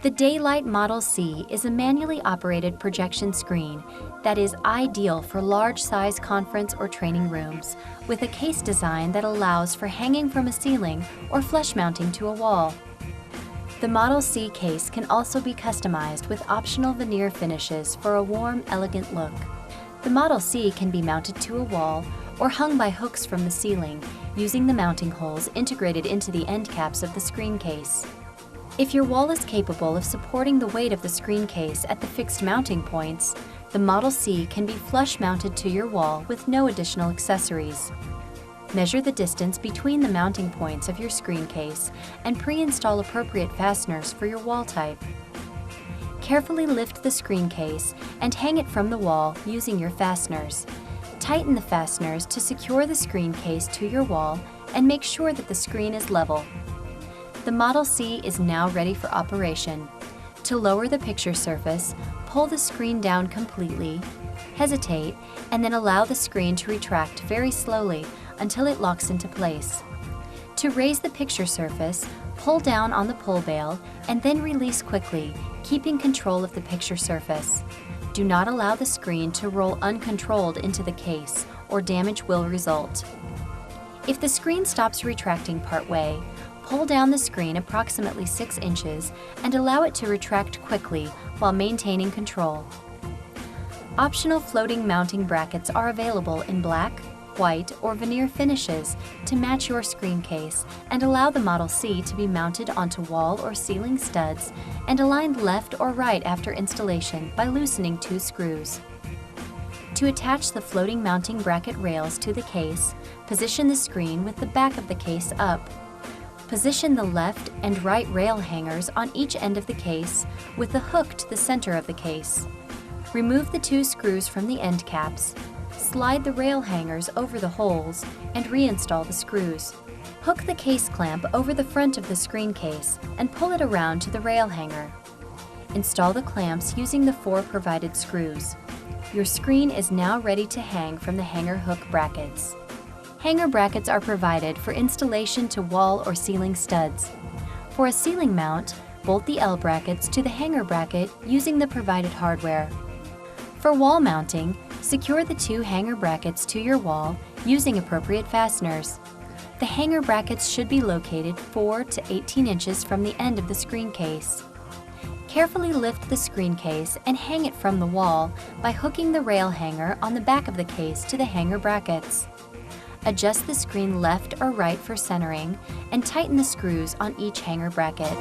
The Da-Lite Model C is a manually operated projection screen that is ideal for large-size conference or training rooms, with a case design that allows for hanging from a ceiling or flush mounting to a wall. The Model C case can also be customized with optional veneer finishes for a warm, elegant look. The Model C can be mounted to a wall or hung by hooks from the ceiling using the mounting holes integrated into the end caps of the screen case. If your wall is capable of supporting the weight of the screen case at the fixed mounting points, the Model C can be flush mounted to your wall with no additional accessories. Measure the distance between the mounting points of your screen case and pre-install appropriate fasteners for your wall type. Carefully lift the screen case and hang it from the wall using your fasteners. Tighten the fasteners to secure the screen case to your wall and make sure that the screen is level. The Model C is now ready for operation. To lower the picture surface, pull the screen down completely, hesitate, and then allow the screen to retract very slowly until it locks into place. To raise the picture surface, pull down on the pull bail and then release quickly, keeping control of the picture surface. Do not allow the screen to roll uncontrolled into the case, or damage will result. If the screen stops retracting partway, pull down the screen approximately 6 inches and allow it to retract quickly while maintaining control. Optional floating mounting brackets are available in black, white, or veneer finishes to match your screen case and allow the Model C to be mounted onto wall or ceiling studs and aligned left or right after installation by loosening 2 screws. To attach the floating mounting bracket rails to the case, position the screen with the back of the case up. Position the left and right rail hangers on each end of the case with the hook to the center of the case. Remove the 2 screws from the end caps. Slide the rail hangers over the holes and reinstall the screws. Hook the case clamp over the front of the screen case and pull it around to the rail hanger. Install the clamps using the 4 provided screws. Your screen is now ready to hang from the hanger hook brackets. Hanger brackets are provided for installation to wall or ceiling studs. For a ceiling mount, bolt the L brackets to the hanger bracket using the provided hardware. For wall mounting, secure the 2 hanger brackets to your wall using appropriate fasteners. The hanger brackets should be located 4 to 18 inches from the end of the screen case. Carefully lift the screen case and hang it from the wall by hooking the rail hanger on the back of the case to the hanger brackets. Adjust the screen left or right for centering and tighten the screws on each hanger bracket.